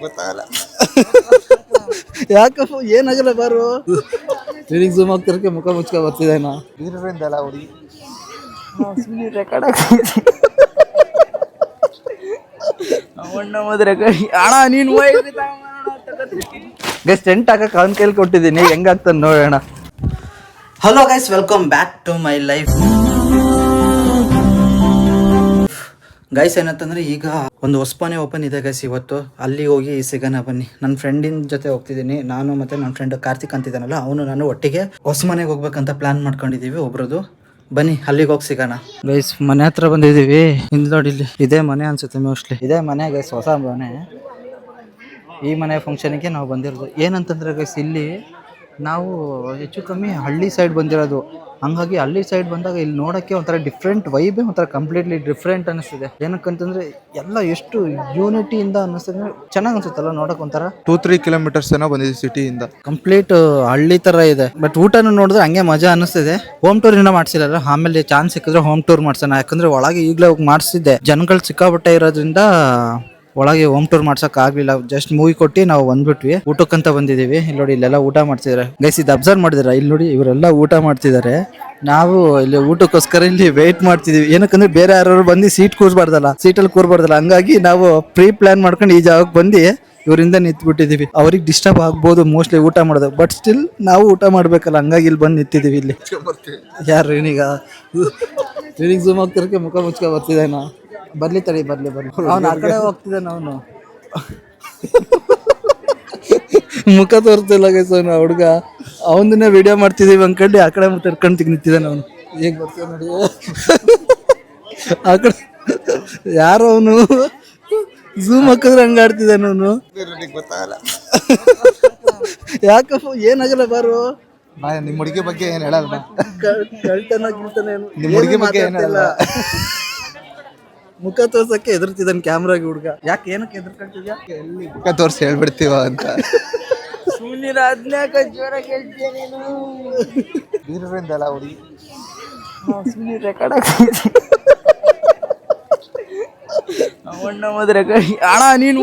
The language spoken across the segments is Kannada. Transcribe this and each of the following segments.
ಗೊತ್ತಾಗಲ್ಲ ಯಾಕಪ್ಪ ಏನಾಗಲ್ಲ ಬಾರು ತಿರುಗಿ ಝೂಮ್ ಆಗ್ತಿರಕ್ಕೆ ಮುಖ ಮುಚ್ಕೊ ಬರ್ತಿದ್ದೇನಾ ಬೀರರಿಂದಲ್ಲ ಹುಡುಗಿ ರೆಕಾರ್ಡ್ ಅಣ್ಣ ನೀನು ಗೈಸ್ ಟೆಂಟ್ ಹಾಕಕ್ಕೆ ಅವನ ಕೈಲಿ ಕೊಟ್ಟಿದ್ದೀನಿ ಹೆಂಗಾಗ್ತಾನೆ ನೋಡೋಣ. Hello guys, welcome back to my life. Guys ಏನಂತಂದ್ರೆ ಈಗ ಒಂದು ಹೊಸಪನೆ ಓಪನ್ ಇದೆ ಗೈಸ್. ಇವತ್ತು ಅಲ್ಲಿ ಹೋಗಿ ಸಿಗೋಣ ಬನ್ನಿ. ನನ್ನ ಫ್ರೆಂಡಿನ ಜೊತೆ ಹೋಗ್ತಿದ್ದೀನಿ ನಾನು, ಮತ್ತೆ ನನ್ನ ಫ್ರೆಂಡ್ ಕಾರ್ತಿಕ್ ಅಂತಿದ್ದಾನಲ್ಲ ಅವನು ನಾನು ಒಟ್ಟಿಗೆ ಹೊಸ ಮನೆಗೆ ಹೋಗ್ಬೇಕಂತ ಪ್ಲಾನ್ ಮಾಡ್ಕೊಂಡಿದ್ದೀವಿ ಒಬ್ರದ್ದು. ಬನ್ನಿ ಅಲ್ಲಿಗೆ ಹೋಗಿ ಸಿಗೋಣ ಗೈಸ್. ಮನೆ ಹತ್ರ ಬಂದಿದ್ದೀವಿ. ಇಲ್ಲಿ ನೋಡಿ, ಇಲ್ಲಿ ಇದೇ ಮನೆ ಅನ್ಸುತ್ತೆ ಮೋಸ್ಟ್ಲಿ. ಇದೇ ಮನೆ ಗೈಸ್, ಹೊಸ ಮನೆ. ಈ ಮನೆ ಫಂಕ್ಷನ್ಗೆ ನಾವು ಬಂದಿರೋದು. ಏನಂತಂದ್ರೆ ಗೈಸ್, ಇಲ್ಲಿ ನಾವು ಹೆಚ್ಚು ಕಮ್ಮಿ ಹಳ್ಳಿ ಸೈಡ್ ಬಂದಿರೋದು. ಹಂಗಾಗಿ ಹಳ್ಳಿ ಸೈಡ್ ಬಂದಾಗ ಇಲ್ಲಿ ನೋಡೋಕ್ಕೆ ಒಂಥರ ಡಿಫ್ರೆಂಟ್ ವೈಬೇ, ಒಂಥರ ಕಂಪ್ಲೀಟ್ಲಿ ಡಿಫ್ರೆಂಟ್ ಅನ್ನಿಸ್ತಿದೆ. ಏನಕ್ಕಂತಂದ್ರೆ ಎಲ್ಲ ಎಷ್ಟು ಯೂನಿಟಿಯಿಂದ ಅನ್ನಿಸ್ತದೆ, ಚೆನ್ನಾಗಿ ಅನ್ಸುತ್ತಲ್ಲ ನೋಡಕ್. ಒಂಥರ 2-3 ಕಿಲೋಮೀಟರ್ಸ್ ಏನೋ ಬಂದಿದೆ ಸಿಟಿಯಿಂದ. ಕಂಪ್ಲೀಟ್ ಹಳ್ಳಿ ತರ ಇದೆ. ಬಟ್ ಊಟನ ನೋಡಿದ್ರೆ ಹಂಗೆ ಮಜಾ ಅನ್ನಿಸ್ತಿದೆ. ಹೋಮ್ ಟೂರ್ ಇನ್ನೂ ಮಾಡ್ಸಿಲ್ಲ, ಆಮೇಲೆ ಚಾನ್ಸ್ ಸಿಕ್ಕಿದ್ರೆ ಹೋಮ್ ಟೂರ್ ಮಾಡ್ಸೋಣ. ಯಾಕಂದ್ರೆ ಒಳಗೆ ಈಗಲೇ ಹೋಗಿ ಮಾಡಿಸಿದ್ದೆ, ಜನಗಳು ಸಿಕ್ಕಾಪಟ್ಟೆ ಇರೋದ್ರಿಂದ ಒಳಗೆ ಹೋಮ್ ಟೂರ್ ಮಾಡ್ಸಕ್ ಆಗ್ಲಿಲ್ಲ. ಜಸ್ಟ್ ಮೂವಿ ಕೊಟ್ಟು ನಾವು ಬಂದ್ಬಿಟ್ವಿ. ಊಟಕ್ಕಂತ ಬಂದಿದೀವಿ. ಇಲ್ಲಿ ನೋಡಿ, ಇಲ್ಲೆಲ್ಲ ಊಟ ಮಾಡ್ತಿದಾರೆ ಗೈಸ್. ಇದು ಅಬ್ಸರ್ವ್ ಮಾಡಿದಿರ? ಇಲ್ಲಿ ನೋಡಿ, ಇವರೆಲ್ಲ ಊಟ ಮಾಡ್ತಿದ್ದಾರೆ. ನಾವು ಇಲ್ಲಿ ಊಟಕ್ಕೋಸ್ಕರ ಇಲ್ಲಿ ವೇಟ್ ಮಾಡ್ತಿದೀವಿ. ಏನಕ್ಕಂದ್ರೆ ಬೇರೆ ಯಾರು ಬಂದು ಸೀಟ್ ಕೂರ್ಬಾರ್ದಲ್ಲ, ಸೀಟಲ್ಲಿ ಕೂರ್ಬಾರ್ದಲ್ಲ. ಹಂಗಾಗಿ ನಾವು ಪ್ರೀ ಪ್ಲಾನ್ ಮಾಡ್ಕೊಂಡು ಈ ಜಾಗಕ್ಕೆ ಬಂದು ಇವರಿಂದ ನಿಂತ್ಬಿಟ್ಟಿದೀವಿ. ಅವ್ರಿಗೆ ಡಿಸ್ಟರ್ಬ್ ಆಗ್ಬೋದು ಮೋಸ್ಟ್ಲಿ ಊಟ ಮಾಡೋದು, ಬಟ್ ಸ್ಟಿಲ್ ನಾವು ಊಟ ಮಾಡ್ಬೇಕಲ್ಲ, ಹಂಗಾಗಿ ಇಲ್ಲಿ ಬಂದು ನಿಂತಿದೀವಿ. ಇಲ್ಲಿ ಯಾರು ಏನೀಗ ಝೂಮ್ ಆಗ್ತಿರಕ್ಕೆ ಮುಖ ಮುಚ್ಕೊ ಬರ್ತಿದ್ದೇನಾ? ಬರ್ಲಿ ತಡಿ, ಬರ್ಲಿ ಅವ್ನು ಆ ಕಡೆ ಹೋಗ್ತಿದ್ದಾನ. ಅವನು ಮುಖ ತೋರಿಸ್ತಿಲ್ಲ ಗೈಸ್. ಅವನು ಹುಡುಗ ಅವನನ್ನೇ ವಿಡಿಯೋ ಮಾಡ್ತಿದೀವಿ ಅಂದ್ಕೊಂಡು ಆ ಕಡೆ ತಿರ್ಕೊಂಡು ನಿಂತಿದ್ದಾನೆ. ಅವನು ಹೇಗ್ ಬರ್ತೀವಿ ನೋಡಿ, ಆ ಕಡೆ ಯಾರೋ ಅವನು ಝೂಮ್ ಹಾಕಿದ್ರೆ ಹಂಗ ಆಡ್ತಿದ್ದಾನ ಅವನು. ಗೊತ್ತಾಗಲ್ಲ ಯಾಕಪ್ಪ ಏನಾಗಲ್ಲ ಬಾರು. ನಿಮ್ಮ ಹುಡುಗಿ ಬಗ್ಗೆ ಏನ್ ಹೇಳಲ್ಲ. ನಿಮ್ಮ ಹುಡುಗಿ ಬಗ್ಗೆ ಏನಲ್ಲ. ಮುಖ ತೋರ್ಸಕ್ಕೆ ಎದುರ್ತಿದ್ದಾನೆ ಕ್ಯಾಮ್ರಾಗೆ ಹುಡುಗ. ಯಾಕೆ ಏನಕ್ಕೆ ಎದುರ್ಕೊಂತಿದ್ಯಾ? ಮುಖ ತೋರ್ಸಿ ಹೇಳ್ಬಿಡ್ತೀವ ಅಂತ. ಬೀರರಿಂದಲ್ಲ ಹುಡುಗಿ ರೆಕಾರ್ಡ್ ಅಣ್ಣ ನೀನು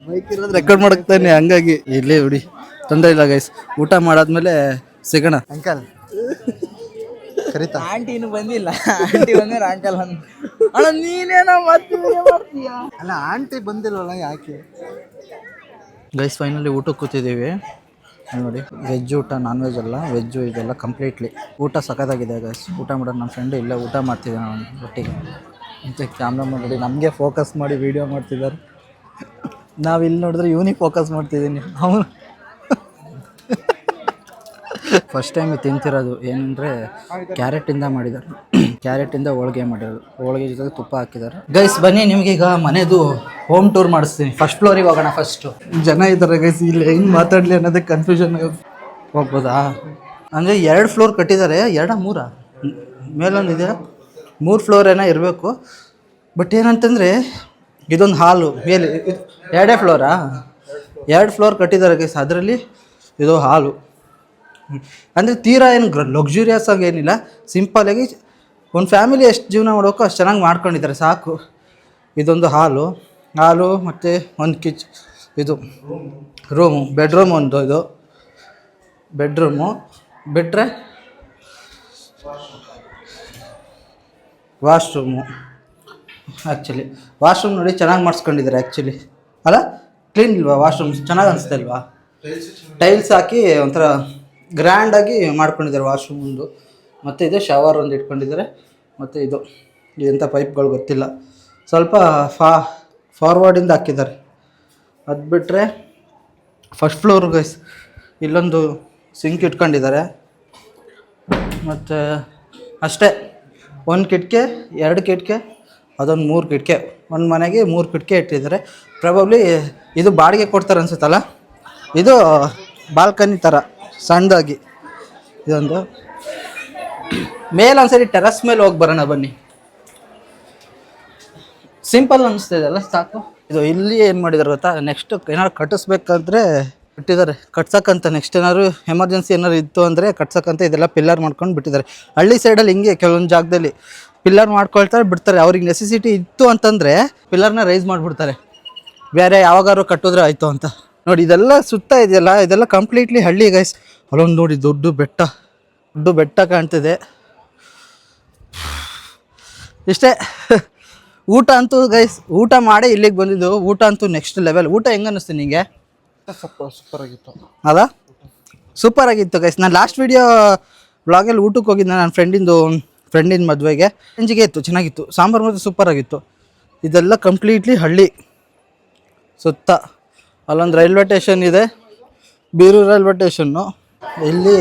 ಬೈಕ್ ಇರೋದು ರೆಕಾರ್ಡ್ ಮಾಡಕ್ತಾನೆ. ಹಂಗಾಗಿ ಇಲ್ಲೇ ಬಿಡಿ, ತೊಂದರೆ ಇಲ್ಲ ಗೈಸ್. ಊಟ ಮಾಡಾದ್ಮೇಲೆ ಸಿಗೋಣ. ಅಂಕಲ್ ಕರೀತಾ? ಆಂಟಿ ಇನ್ನು ಬಂದಿಲ್ಲ. ಆಂಟಿ ಬಂದ್ರೆ ಅಂಕಲ್ ಅಣ್ಣ ನೀನೇನೋ ಮಾಡ್ತೀಯ. ಅಲ್ಲ, ಆಂಟಿ ಬಂದಿಲ್ವಲ್ಲ, ಯಾಕೆ? ಗೈಸ್ ಫೈನಲಿ ಊಟಕ್ಕೆ ಕೂತಿದ್ದೀವಿ. ನೋಡಿ, ವೆಜ್ ಊಟ, ನಾನ್ ವೆಜ್ ಅಲ್ಲ, ವೆಜ್ಜು ಇದೆಲ್ಲ ಕಂಪ್ಲೀಟ್ಲಿ. ಊಟ ಸಖತ್ತಾಗಿದೆ ಗೈಸ್. ಊಟ ಮಾಡೋದು ನಮ್ಮ ಫ್ರೆಂಡು ಇಲ್ಲೇ ಊಟ ಮಾಡ್ತಿದ್ದಾನೆ ಅವನು ಒಟ್ಟಿಗೆ. ಮತ್ತು ಕ್ಯಾಮ್ರಾಮನ್ ನೋಡಿ ನಮಗೆ ಫೋಕಸ್ ಮಾಡಿ ವೀಡಿಯೋ ಮಾಡ್ತಿದ್ದಾರೆ. ನಾವು ಇಲ್ಲಿ ನೋಡಿದ್ರೆ ಇವನಿಗೆ ಫೋಕಸ್ ಮಾಡ್ತಿದ್ದೀನಿ. ಅವನು ಫಸ್ಟ್ ಟೈಮ್ ತಿಂತಿರೋದು ಏನಂದರೆ ಕ್ಯಾರೆಟಿಂದ ಮಾಡಿದ್ದಾರೆ. ಕ್ಯಾರೆಟಿಂದ ಹೋಳಿಗೆ ಮಾಡಿರೋದು. ಹೋಳಿಗೆ ಜೊತೆಗೆ ತುಪ್ಪ ಹಾಕಿದ್ದಾರೆ. ಗೈಸ್ ಬನ್ನಿ, ನಿಮಗೀಗ ಮನೆದು ಹೋಮ್ ಟೂರ್ ಮಾಡಿಸ್ತೀನಿ. ಫಸ್ಟ್ ಫ್ಲೋರಿಗೆ ಹೋಗೋಣ. ಫಸ್ಟು ಜನ ಇದ್ದಾರೆ ಗೈಸ್, ಇಲ್ಲಿ ಹೆಂಗೆ ಮಾತಾಡಲಿ ಅನ್ನೋದಕ್ಕೆ ಕನ್ಫ್ಯೂಷನ್. ಹೋಗ್ಬೋದಾ? ಅಂದರೆ 2 ಫ್ಲೋರ್ ಕಟ್ಟಿದ್ದಾರೆ. 2-3 ಮೇಲೊಂದಿದೆ, 3 ಫ್ಲೋರ್ ಏನೋ ಇರಬೇಕು. ಬಟ್ ಏನಂತಂದರೆ ಇದೊಂದು ಹಾಲು ಮೇಲೆ, 2 ಫ್ಲೋರಾ? 2 ಫ್ಲೋರ್ ಕಟ್ಟಿದ್ದಾರೆ ಗೈಸ್. ಅದರಲ್ಲಿ ಇದು ಹಾಲು. ಅಂದರೆ ತೀರಾ ಏನು ಲಕ್ಸುರಿಯಸ್ ಆಗಿ ಏನಿಲ್ಲ, ಸಿಂಪಲಾಗಿ ಒಂದು ಫ್ಯಾಮಿಲಿ ಎಷ್ಟು ಜೀವನ ಮಾಡಬೇಕು ಅಷ್ಟು ಚೆನ್ನಾಗಿ ಮಾಡ್ಕೊಂಡಿದ್ದಾರೆ, ಸಾಕು. ಇದೊಂದು ಹಾಲು ಮತ್ತು ಒಂದು ಇದು ರೂಮು, ಬೆಡ್ರೂಮ್. ಒಂದು ಇದು ಬೆಡ್ರೂಮು. ಬಿಟ್ಟರೆ ವಾಶ್ರೂಮು. ಆ್ಯಕ್ಚುಲಿ ವಾಶ್ರೂಮ್ ನೋಡಿ ಚೆನ್ನಾಗಿ ಮಾಡಿಸ್ಕೊಂಡಿದ್ದಾರೆ ಆ್ಯಕ್ಚುಲಿ, ಅಲ್ಲ? ಕ್ಲೀನ್ ಇಲ್ವಾ ವಾಶ್ರೂಮ್? ಚೆನ್ನಾಗಿ ಅನಿಸ್ತಾ ಇಲ್ವಾ? ಟೈಲ್ಸ್ ಹಾಕಿ ಒಂಥರ ಗ್ರ್ಯಾಂಡಾಗಿ ಮಾಡ್ಕೊಂಡಿದ್ದಾರೆ ವಾಶ್ರೂಮ್ ಒಂದು. ಮತ್ತು ಇದು ಶವರ್ ಒಂದು ಇಟ್ಕೊಂಡಿದ್ದಾರೆ. ಮತ್ತು ಇದು ಎಂಥ ಪೈಪ್ಗಳು ಗೊತ್ತಿಲ್ಲ, ಸ್ವಲ್ಪ ಫಾರ್ವರ್ಡಿಂದ ಹಾಕಿದ್ದಾರೆ. ಅದು ಬಿಟ್ಟರೆ ಫಸ್ಟ್ ಫ್ಲೋರ್ ಗೈಸ್, ಇಲ್ಲೊಂದು ಸಿಂಕ್ ಇಟ್ಕೊಂಡಿದ್ದಾರೆ. ಮತ್ತು ಅಷ್ಟೇ, 1 ಕಿಟಕಿ, 2 ಕಿಟಕಿ, ಅದೊಂದು 3 ಕಿಟಕಿ. ಒಂದು ಮನೆಗೆ 3 ಕಿಟಕಿ ಇಟ್ಟಿದ್ದಾರೆ. ಪ್ರಾಬಬ್ಲಿ ಇದು ಬಾಡಿಗೆ ಕೊಡ್ತಾರೆ ಅನ್ಸುತ್ತಲ್ಲ. ಇದು ಬಾಲ್ಕನಿ ಥರ ಸಣ್ಣದಾಗಿ ಇದೊಂದು. ಮೇಲೆ ಒಂದ್ಸರಿ ಟೆರಸ್ ಮೇಲೆ ಹೋಗಿ ಬರೋಣ ಬನ್ನಿ. ಸಿಂಪಲ್ ಅನಿಸ್ತಿದೆ ಸಾಕು. ಇದು ಇಲ್ಲಿ ಏನು ಮಾಡಿದ್ದಾರೆ ಗೊತ್ತಾ, ನೆಕ್ಸ್ಟ್ ಏನಾದ್ರು ಕಟ್ಟಿಸ್ಬೇಕಂದ್ರೆ ಬಿಟ್ಟಿದ್ದಾರೆ ಕಟ್ಸಕ್ಕಂತ. ನೆಕ್ಸ್ಟ್ ಏನಾದ್ರು ಎಮರ್ಜೆನ್ಸಿ ಏನಾದ್ರು ಇತ್ತು ಅಂದರೆ ಕಟ್ಸಕ್ಕಂತ ಇದೆಲ್ಲ ಪಿಲ್ಲರ್ ಮಾಡ್ಕೊಂಡು ಬಿಟ್ಟಿದ್ದಾರೆ. ಹಳ್ಳಿ ಸೈಡಲ್ಲಿ ಹಿಂಗೆ ಕೆಲವೊಂದು ಜಾಗದಲ್ಲಿ ಪಿಲ್ಲರ್ ಮಾಡ್ಕೊಳ್ತಾರೆ, ಬಿಡ್ತಾರೆ. ಅವ್ರಿಗೆ ನೆಸೆಸಿಟಿ ಇತ್ತು ಅಂತಂದರೆ ಪಿಲ್ಲರ್ನ ರೈಸ್ ಮಾಡಿಬಿಡ್ತಾರೆ. ಬೇರೆ ಯಾವಾಗಾರು ಕಟ್ಟಿದ್ರೆ ಆಯಿತು ಅಂತ. ನೋಡಿ ಇದೆಲ್ಲ ಸುತ್ತ ಇದೆಯಲ್ಲ, ಇದೆಲ್ಲ ಕಂಪ್ಲೀಟ್ಲಿ ಹಳ್ಳಿ ಗೈಸ್. ಅಲ್ಲೊಂದು ನೋಡಿ ದೊಡ್ಡ ಬೆಟ್ಟ ಕಾಣ್ತಿದೆ. ಇಷ್ಟೇ. ಊಟ ಅಂತೂ ಗೈಸ್, ಊಟ ಮಾಡಿ ಇಲ್ಲಿಗೆ ಬಂದಿದ್ದು. ಊಟ ಅಂತೂ ನೆಕ್ಸ್ಟ್ ಲೆವೆಲ್. ಊಟ ಹೆಂಗೆ ಅನ್ನಿಸ್ತು ನಿಮಗೆ? ಸೂಪರ್ ಆಗಿತ್ತು. ಅಲ್ಲ, ಸೂಪರ್ ಆಗಿತ್ತು ಗೈಸ್. ನಾನು ಲಾಸ್ಟ್ ವೀಡಿಯೋ ಬ್ಲಾಗಲ್ಲಿ ಊಟಕ್ಕೆ ಹೋಗಿದ್ದೆ ನನ್ನ ಫ್ರೆಂಡಿನ ಮದುವೆಗೆ. ರೇಂಜಿಗೆ ಇತ್ತು, ಚೆನ್ನಾಗಿತ್ತು. ಸಾಂಬಾರು ಮಾತ್ರ ಸೂಪರ್ ಆಗಿತ್ತು. ಇದೆಲ್ಲ ಕಂಪ್ಲೀಟ್ಲಿ ಹಳ್ಳಿ ಸುತ್ತ. ಅಲ್ಲೊಂದು ರೈಲ್ವೆ ಸ್ಟೇಷನ್ ಇದೆ, ಬೀರೂರು ರೈಲ್ವೆ ಸ್ಟೇಷನ್ನು. ಇಲ್ಲಿ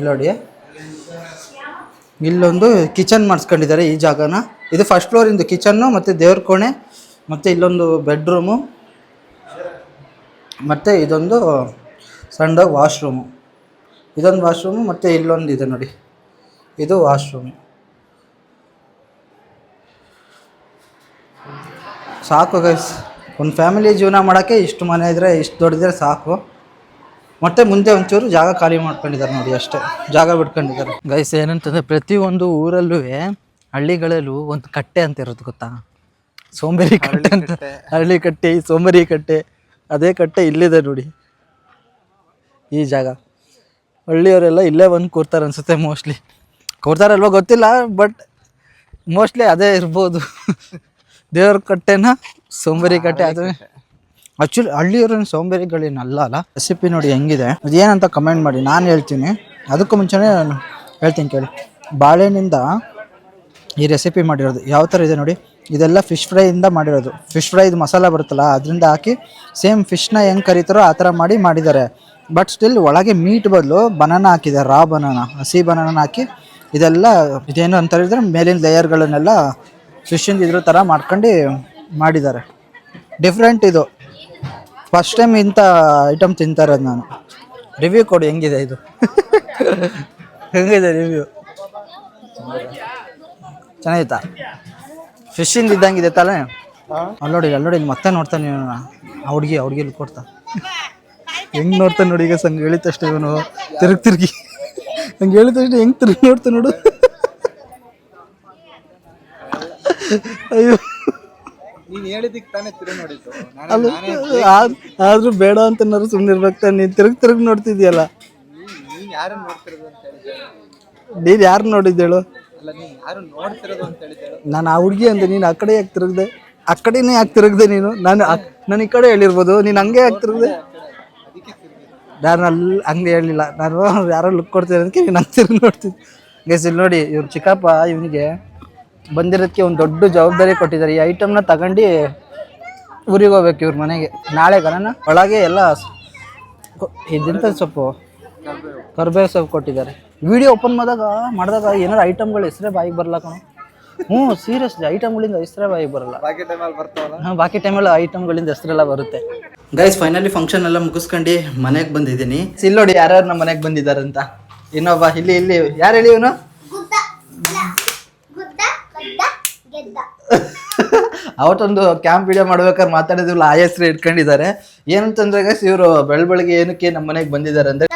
ನೋಡಿ, ಇಲ್ಲೊಂದು ಕಿಚನ್ ಮಾಡಿಸ್ಕೊಂಡಿದ್ದಾರೆ ಈ ಜಾಗನ. ಇದು ಫಸ್ಟ್ ಫ್ಲೋರಿಂದು ಕಿಚನ್ನು ಮತ್ತು ದೇವ್ರ ಕೋಣೆ, ಮತ್ತು ಇಲ್ಲೊಂದು ಬೆಡ್ರೂಮು, ಮತ್ತು ಇದೊಂದು ಸಣ್ಣ ವಾಶ್ರೂಮು. ಇದೊಂದು ವಾಶ್ರೂಮು, ಮತ್ತು ಇಲ್ಲೊಂದು ಇದೆ ನೋಡಿ, ಇದು ವಾಶ್ರೂಮು. ಸಾಕು ಗೈಸ್, ಒಂದು ಫ್ಯಾಮಿಲಿ ಜೀವನ ಮಾಡೋಕ್ಕೆ ಇಷ್ಟು ಮನೆ ಇದ್ದರೆ, ಇಷ್ಟು ದೊಡ್ಡದಿದ್ರೆ ಸಾಕು. ಮತ್ತು ಮುಂದೆ ಒಂಚೂರು ಜಾಗ ಖಾಲಿ ಮಾಡ್ಕೊಂಡಿದ್ದಾರೆ ನೋಡಿ, ಅಷ್ಟೇ ಜಾಗ ಬಿಟ್ಕೊಂಡಿದ್ದಾರೆ ಗೈಸ್. ಏನಂತಂದರೆ ಪ್ರತಿಯೊಂದು ಊರಲ್ಲೂ ಹಳ್ಳಿಗಳಲ್ಲೂ ಒಂದು ಕಟ್ಟೆ ಅಂತ ಇರೋದು ಗೊತ್ತಾ? ಸೋಂಬೇರಿ ಕಟ್ಟೆ ಅಂತ. ಹಳ್ಳಿ ಕಟ್ಟೆ, ಸೋಂಬೇರಿ ಕಟ್ಟೆ, ಅದೇ ಕಟ್ಟೆ ಇಲ್ಲಿದೆ ನೋಡಿ ಈ ಜಾಗ. ಹಳ್ಳಿಯವರೆಲ್ಲ ಇಲ್ಲೇ ಬಂದು ಕೂರ್ತಾರೆ ಅನಿಸುತ್ತೆ, ಮೋಸ್ಟ್ಲಿ. ಕೂರ್ತಾರಲ್ವ ಗೊತ್ತಿಲ್ಲ, ಬಟ್ ಮೋಸ್ಟ್ಲಿ ಅದೇ ಇರ್ಬೋದು. ದೇವ್ರ ಕಟ್ಟೆನ ಸೋಂಬೇರಿ ಕಟ್ಟೆ. ಅದು ಆ್ಯಕ್ಚುಲಿ ಹಳ್ಳಿಯವ್ರನ್ನ ಸೋಂಬೇರಿಗಳೇನಲ್ಲ ಅಲ್ಲ. ರೆಸಿಪಿ ನೋಡಿ ಹೆಂಗಿದೆ, ಅದೇನಂತ ಕಮೆಂಟ್ ಮಾಡಿ, ನಾನು ಹೇಳ್ತೀನಿ. ಅದಕ್ಕೂ ಮುಂಚೆನೇ ಹೇಳ್ತೀನಿ ಕೇಳಿ. ಬಾಳೆಹಣ್ಣಿಂದ ಈ ರೆಸಿಪಿ ಮಾಡಿರೋದು. ಯಾವ ಥರ ಇದೆ ನೋಡಿ, ಇದೆಲ್ಲ ಫಿಶ್ ಫ್ರೈಯಿಂದ ಮಾಡಿರೋದು. ಫಿಶ್ ಫ್ರೈದು ಮಸಾಲ ಬರುತ್ತಲ್ಲ, ಅದರಿಂದ ಹಾಕಿ ಸೇಮ್ ಫಿಶ್ನ ಹೆಂಗೆ ಕರೀತಾರೋ ಆ ಥರ ಮಾಡಿದ್ದಾರೆ. ಬಟ್ ಸ್ಟಿಲ್ ಒಳಗೆ ಮೀಟ್ ಬದಲು ಬನಾನ ಹಾಕಿದ್ದಾರೆ, ರಾ ಬನಾನ, ಹಸಿ ಬನಾನ ಹಾಕಿ. ಇದೆಲ್ಲ ಇದೇನು ಅಂತ ಹೇಳಿದ್ರೆ ಮೇಲಿನ ಲೇಯರ್ಗಳನ್ನೆಲ್ಲ ಫಿಶಿಂದ ಇದ್ರ ಥರ ಮಾಡ್ಕೊಂಡು ಮಾಡಿದ್ದಾರೆ. ಡಿಫ್ರೆಂಟ್ ಇದು, ಫಸ್ಟ್ ಟೈಮ್ ಇಂಥ ಐಟಮ್ ತಿಂತಾ ಇರೋದು ನಾನು. ರಿವ್ಯೂ ಕೊಡಿ, ಹೆಂಗಿದೆ ಇದು? ಹೆಂಗಿದೆ ರಿವ್ಯೂ? ಚೆನ್ನಾಗಿತ್ತಾ? ಫಿಶಿಂದ ಇದ್ದಂಗಿದೆ ತಾನೇ? ಅಲ್ಲೋಡಿ ಇಲ್ಲಿ ಮತ್ತೆ ನೋಡ್ತಾನೆ ಆ ಹುಡುಗಿ ಕೊಡ್ತಾ ಹೆಂಗೆ ನೋಡ್ತಾನೆ ನೋಡಿ. ಈಗ ಸಂಗೆ ಹೇಳಿದ ತಕ್ಷಣ ಇವನು ತಿರುಗಿ ಹಂಗೆ ಹೇಳಿದ ತಕ್ಷಣ ಹೆಂಗೆ ತಿರುಗಿ ನೋಡ್ತಾನೆ ನೋಡು. ಅಯ್ಯೋ, ನೀನು ಹೇಳಿದ್ದಕ್ಕೆ ತಾನೇ ತಿರುಗಿ ನೋಡಿದ್ದು. ಆದ್ರೂ ಬೇಡ ಅಂತ ಸುಮ್ಮನೆ ಇರ್ಬೇಕು ತಾನೆ. ನೀನು ತಿರುಗಿ ನೋಡ್ತಿದ್ಯಲ್ಲ. ನೀನು ಯಾರನ್ನು ನೋಡ್ತಿರೋದು ಅಂತ ಹೇಳಿದ್ದೆ? ನೀನು ಯಾರು ನೋಡಿದ್ದೇಳು? ಅಲ್ಲ, ನೀನು ಯಾರು ನೋಡ್ತಿರೋದು ಅಂತ ಹೇಳಿದ್ದೇಳು? ನಾನು ಆ ಹುಡುಗಿ ಅಂದೆ, ನೀನು ಆ ಕಡೆ ಯಾಕೆ ತಿರುಗಿದೆ? ಆ ಕಡೆನೇ ಯಾಕೆ ತಿರುಗಿದೆ ನೀನು? ನಾನು ಈ ಕಡೆ ಹೇಳಿರ್ಬೋದು, ನೀನು ಹಂಗೆ ಯಾಕೆ ತಿರುಗಿದೆ? ನಾನು ಅಲ್ಲಿ ಹಂಗೆ ಹೇಳಿಲ್ಲ, ನಾನು ಯಾರೋ ಲುಕ್ ಕೊಡ್ತೀನಿ ಅದಕ್ಕೆ ನೀನು ಹಂಗೆ ತಿರುಗಿ ನೋಡ್ತಿದ್ದೆ. ಗೈಸ್ ಇಲ್ಲಿ ನೋಡಿ, ಇವ್ರು ಚಿಕ್ಕಪ್ಪ ಇವನಿಗೆ ಬಂದಿರೋದಕ್ಕೆ ಒಂದು ದೊಡ್ಡ ಜವಾಬ್ದಾರಿ ಕೊಟ್ಟಿದ್ದಾರೆ. ಈ ಐಟಮ್ನ ತಗೊಂಡು ಊರಿಗೆ ಹೋಗ್ಬೇಕು ಇವ್ರ ಮನೆಗೆ ನಾಳೆ. ಗಣನ ಒಳಗೆ ಎಲ್ಲ ಇದಂಥ ಸೊಪ್ಪು, ಕರ್ಬೇವು ಸೊಪ್ಪು ಕೊಟ್ಟಿದ್ದಾರೆ. ವಿಡಿಯೋ ಓಪನ್ ಮಾಡಿದಾಗ ಏನಾದ್ರು ಐಟಮ್ಗಳು ಹೆಸರೇ ಬಾಯಿಗೆ ಬರಲ್ಲ ಕಣೋ. ಸೀರಿಯಸ್ಲಿ ಐಟಮ್ಗಳಿಂದ ಹೆಸರೇ ಬಾಯಿಗೆ ಬರಲ್ಲ. ಬಾಕಿ ಟೈಮಲ್ಲಿ ಐಟಮ್ಗಳಿಂದ ಹೆಸರೆಲ್ಲ ಬರುತ್ತೆ. ಗೈಸ್ ಫೈನಲಿ ಫಂಕ್ಷನ್ ಎಲ್ಲ ಮುಗಿಸ್ಕೊಂಡು ಮನೆಗೆ ಬಂದಿದ್ದೀನಿ. ಇಲ್ಲಿ ನೋಡಿ ಯಾರ್ಯಾರು ನಮ್ಮ ಮನೆಗೆ ಬಂದಿದ್ದಾರಂತ. ಇನ್ನೊಬ್ಬ ಇಲ್ಲಿ ಯಾರು ಹೇಳಿ ಇವನು? ಅವತ್ತೊಂದು ಕ್ಯಾಂಪ್ ವಿಡಿಯೋ ಮಾಡ್ಬೇಕಾದ್ರೆ ಮಾತಾಡಿದ್ವಲ್ಲ, ಆ ಹೆಸರು ಇಟ್ಕೊಂಡಿದ್ದಾರೆ. ಏನಂತಂದ್ರೆ ಗೈಸ್ ಇವರು ಬೆಳಗ್ಗೆ ಏನಕ್ಕೆ ನಮ್ಮ ಮನೆಗೆ ಬಂದಿದ್ದಾರೆ ಅಂದ್ರೆ,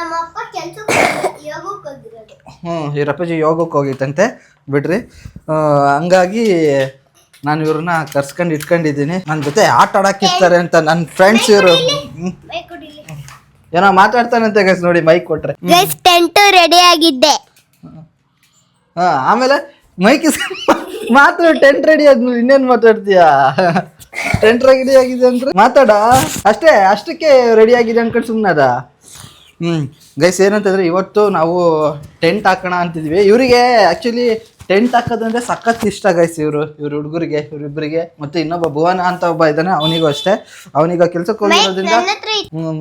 ಇವರಪ್ಪಾಜಿ ಯೋಗಕ್ಕೆ ಹೋಗಿತ್ತಂತೆ ಬಿಡ್ರಿ. ಹಂಗಾಗಿ ನಾನು ಇವ್ರನ್ನ ಕರ್ಸ್ಕೊಂಡು ಇಟ್ಕೊಂಡಿದ್ದೀನಿ. ನನ್ನ ಜೊತೆ ಆಟ ಆಡಕ್ಕಿರ್ತಾರೆ ಅಂತ ನನ್ನ ಫ್ರೆಂಡ್ಸ್. ಇವರು ಏನೋ ಮಾತಾಡ್ತಾನಂತೆ ಗೈಸ್, ನೋಡಿ ಮೈಕ್ ಕೊಟ್ರೆ. ಟೆಂಟ್ ರೆಡಿ ಆಗಿದ್ದೆ. ಆಮೇಲೆ ಮೈಕ್ ಟೆಂಟ್ ರೆಡಿ ಆದ್ಮೇಲೆ ಇನ್ನೇನು ಮಾತಾಡ್ತೀಯಾ? ಟೆಂಟ್ ರೆಡಿ ಆಗಿದೆ ಅಂದ್ರೆ ಮಾತಾಡ ಅಷ್ಟಕ್ಕೆ ರೆಡಿ ಆಗಿದೆ ಅನ್ಕೊಂಡು ಸುಮ್ಮನದ. ಗೈಸ್ ಏನಂತಂದ್ರೆ ಇವತ್ತು ನಾವು ಟೆಂಟ್ ಹಾಕೋಣ ಅಂತಿದ್ವಿ. ಇವರಿಗೆ ಆ್ಯಕ್ಚುಲಿ ಟೆಂಟ್ ಹಾಕೋದಂದ್ರೆ ಸಖತ್ ಇಷ್ಟ ಗೈಸ್. ಇವ್ರ ಹುಡುಗರಿಗೆ, ಇವರಿಬ್ಬರಿಗೆ. ಮತ್ತು ಇನ್ನೊಬ್ಬ ಭುವನ ಅಂತ ಒಬ್ಬ ಇದ್ದಾನೆ, ಅವನಿಗೂ ಅಷ್ಟೇ. ಅವನೀಗ ಕೆಲ್ಸಕ್ಕೆ ಹೋಗಿರೋದ್ರಿಂದ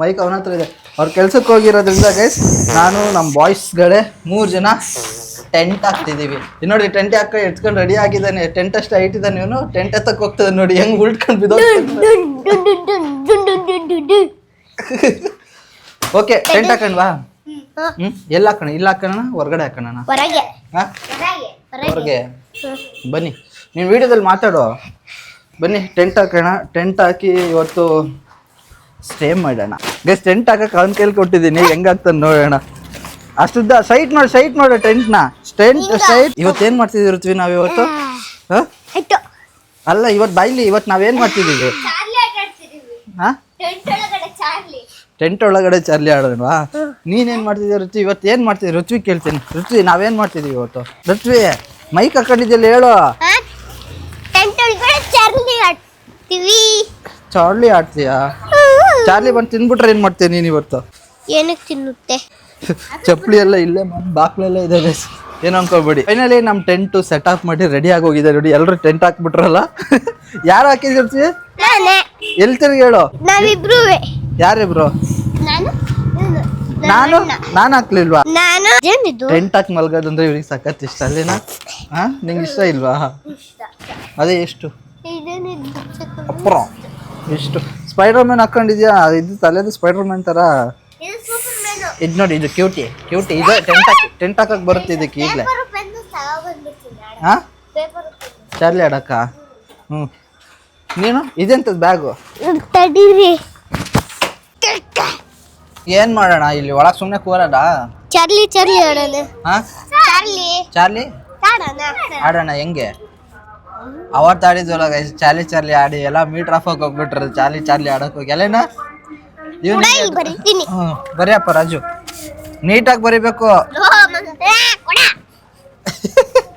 ಮೈಕ್ ಅವನ ಹತ್ರ ಇದೆ. ಅವ್ರು ಕೆಲ್ಸಕ್ಕೆ ಹೋಗಿರೋದ್ರಿಂದ ಗೈಸ್ ನಾನು ನಮ್ಮ ಬಾಯ್ಸ್ಗಳೇ 3 ಜನ ಟೆಂಟ್ ಹಾಕ್ತಿದ್ದೀವಿ. ನೋಡಿ ಟೆಂಟ್ ಎತ್ಕೊಂಡು ರೆಡಿ ಆಗಿದ್ದಾನೆ. ಟೆಂಟ್ ಅಷ್ಟು ಹೈಟ್ ಇದ್ದಾನೆ ಇವನು. ಟೆಂಟ್ ಎತ್ತಕ್ಕೆ ಹೋಗ್ತದೆ ನೋಡಿ, ಹೆಂಗ್ ಉಳ್ಕೊಂಡು ಬಿದ್ದೋ. Okay, tent ಹಾಕೊಂಡ್ವಾ? ಎಲ್ಲಿ ಹಾಕೋಣ? ಇಲ್ಲಿ ಹಾಕೋಣ, ಹೊರಗಡೆ ಹಾಕೋಣ? ಹೊರಗೆ ಬನ್ನಿ, ನೀನು ವಿಡಿಯೋದಲ್ಲಿ ಮಾತಾಡೋ. ಬನ್ನಿ ಟೆಂಟ್ ಹಾಕೋಣ. ಟೆಂಟ್ ಹಾಕಿ ಇವತ್ತು ಸ್ಟೇ ಮಾಡೋಣ ಗೈಸ್. ಟೆಂಟ್ ಹಾಕಕ್ಕೆ ಅವನ ಕೈಲಿ ಕೊಟ್ಟಿದ್ದೀನಿ, ಹೆಂಗಾಗ್ತಾನೆ ನೋಡೋಣ. ಅಷ್ಟುದ್ದ ಸೈಟ್ ನೋಡ ಟೆಂಟ್ನ. ಸೈಟ್ ಇವತ್ತೇನು ಮಾಡ್ತಿದ್ದೀವಿ ನಾವು ಇವತ್ತು? ಅಲ್ಲ ಇವತ್ತು ಬಾಯ್ಲಿ, ಇವತ್ತು ನಾವೇನು ಮಾಡ್ತಿದ್ದೀವಿ? ಹಾ ಟೆಂಟ್ ಒಳಗಡೆ ಚಾರ್ಲಿ ಆಡೋಣವಾ? ನೀನೇನ್ ಮಾಡ್ತಿದ್ಯ ರುಚಿ? ಇವತ್ತು ಏನ್ ಮಾಡ್ತಿದ್ವಿ ರುಚಿ ಕೇಳ್ತೀನಿ. ರುಚಿ ನಾವೇನ್ ಮಾಡ್ತಿದೀವಿ ಇವತ್ತು? ರುಚಿ ಮೈಕ್ ಹಾಕೊಂಡಿದ್ಯಲ್ಲ ಹೇಳು. ಚಾರ್ಲಿ ಆಡ್ತೀಯಾ? ಚಾರ್ಲಿ ಬಂದು ತಿನ್ಬಿಟ್ರೆ ಏನ್ ಮಾಡ್ತೀಯ ನೀನ್ ಇವತ್ತು? ಏನಕ್ಕೆ ತಿನ್ನುತ್ತೆ? ಚಪ್ಪಲಿ ಎಲ್ಲ ಇಲ್ಲೇ ಬಾಕ್ಲೆಲ್ಲ ಇದೆ ಗೈಸ್, ಏನು ಅನ್ಕೋಬೇಡಿ. ಫೈನಲಿ ನಮ್ ಟೆಂಟ್ ಸೆಟ್ ಅಪ್ ಮಾಡಿ ರೆಡಿ ಆಗಿ ಹೋಗಿದೆ ನೋಡಿ. ಎಲ್ರು ಟೆಂಟ್ ಹಾಕ್ಬಿಟ್ರಲ್ಲ. ಯಾರು ಹಾಕಿದ್ರಿ? ಎಲ್ಲಿ ತಿರುಗಿ ಹೇಳು. ನಾವಿಬ್ರು. ಯಾರಿಬ್ರು? ನಾನು ಹಾಕ್ಲಿಲ್ವಾ? ಟೆಂಟ್ ಹಾಕಿ ಮಲ್ಗೋದಂದ್ರೆ ಇವ್ರಿಗೆ ಸಖತ್ ಇಷ್ಟ ಅಲ್ಲೇನಾ? ನಿಂಗೆ ಇಷ್ಟ ಇಲ್ವಾ? ಅದೇ ಎಷ್ಟು ಅಪ್ರ ಎಷ್ಟು ಸ್ಪೈಡರ್ ಮ್ಯಾನ್ ಹಾಕೊಂಡಿದ್ಯಾ? ಇದು ತಲೆದು ಸ್ಪೈಡರ್ ಮ್ಯಾನ್ ತರ. ಇದು ನೋಡಿ, ಇದು ಕ್ಯೂಟಿ ಇದು ಟೆಂಟ್ ಹಾಕಕ್ ಬರುತ್ತೆ ಇದಕ್ಕೆ ಈಗಲೇ. ಹಾ ಚಾರ್ಲಿ ಆಡಕ್ಕ? ನೀನು ಇದೆಂತದ್ ಬ್ಯಾಗು? ಏನ್ ಮಾಡೋಣ ಇಲ್ಲಿ ಒಳಗ್ ಸುಮ್ನೆ ಕೂರಲ್ಲ? ಚಾರ್ಲಿ ಆಡೋಣ. ಹಾ ಚಾರ್ಲಿ ಆಡೋಣ. ಹೆಂಗೆ ಅವತ್ತು ಆಡಿದ್ವಲ್ಲ ಗೈಸ್, ಚಾರ್ಲಿ ಆಡಿ ಎಲ್ಲ ಮೀಟರ್ ಆಫ್ ಹೋಗ್ಬಿಟ್ರು. ಚಾರ್ಲಿ ಆಡಕ್ ಹೋಗಿ ಅಲ್ಲೇನಾ? ಬರಿಯಪ್ಪ ರಾಜು, ನೀಟಾಗಿ ಬರಿಬೇಕು.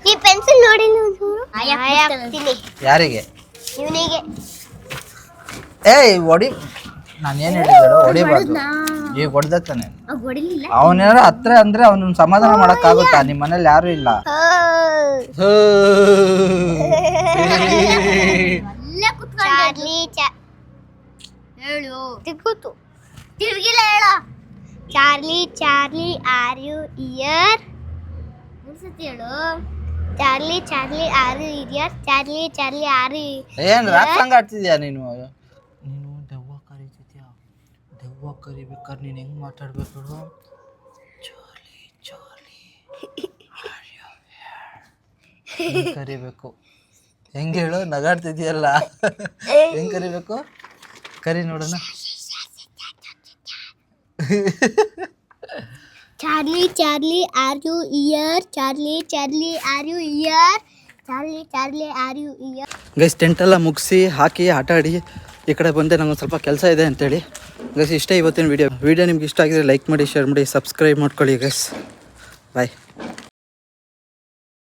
ಈ ಪೆನ್ಸಿಲ್ ನೋಡಿ. ಯಾರಿಗೆ? ಇವನಿಗೆ. ಏಯ್ ಹೊಡಿ, ನಾನು ಏನ್ ಹೇಳಿದ್ರು ಹೊಡಿಬಾರ್ದು. ಈಗ ಹೊಡ್ದತ್ತಾನೆ ಅವನೇನಾರ ಹತ್ರ ಅಂದ್ರೆ ಅವನ ಸಮಾಧಾನ ಮಾಡಕ್ ಆಗುತ್ತಾ? ನಿಮ್ ಮನೇಲಿ ಯಾರು ಇಲ್ಲ. Charlie are you here? ಹೇಳು. Charlie are you here? Charlie are you? ಏನ್ ರಾಕ್ ಸಾಂಗ್ ಆಡ್ತಿದ್ಯಾ ನೀನು? ದೆವ್ವ ಕರೀತಿದ್ಯಾ? ದೆವ್ವ ಕರಿಬೇಕಾದ್ರೆ ನೀನು ಹೆಂಗ್ ಮಾತಾಡ್ಬೇಕು? ಚಾರ್ಲಿ ಕರಿಬೇಕು. ಹೆಂಗ್ ಹೇಳು? ನಗಾಡ್ತಿದ್ಯಲ್ಲ, ಹೆಂಗ್ ಕರಿಬೇಕು? ಕರಿ ನೋಡೋಣ. Charlie are you here? Charlie are you here? Charlie are you here? Guys tent ಎಲ್ಲ ಮುಗಿಸಿ ಹಾಕಿ ಆಟ ಆಡಿ ಈ ಕಡೆ ಬಂದೆ. ನಂಗೊಂದು ಸ್ವಲ್ಪ ಕೆಲಸ ಇದೆ ಅಂತೇಳಿ ಗೈಸ್. ಇಷ್ಟೇ ಇವತ್ತಿನ ವಿಡಿಯೋ ನಿಮ್ಗೆ ಇಷ್ಟ ಆಗಿದ್ರೆ ಲೈಕ್ ಮಾಡಿ, ಶೇರ್ ಮಾಡಿ, ಸಬ್ಸ್ಕ್ರೈಬ್ ಮಾಡ್ಕೊಳ್ಳಿ ಗೈಸ್. ಬಾಯ್.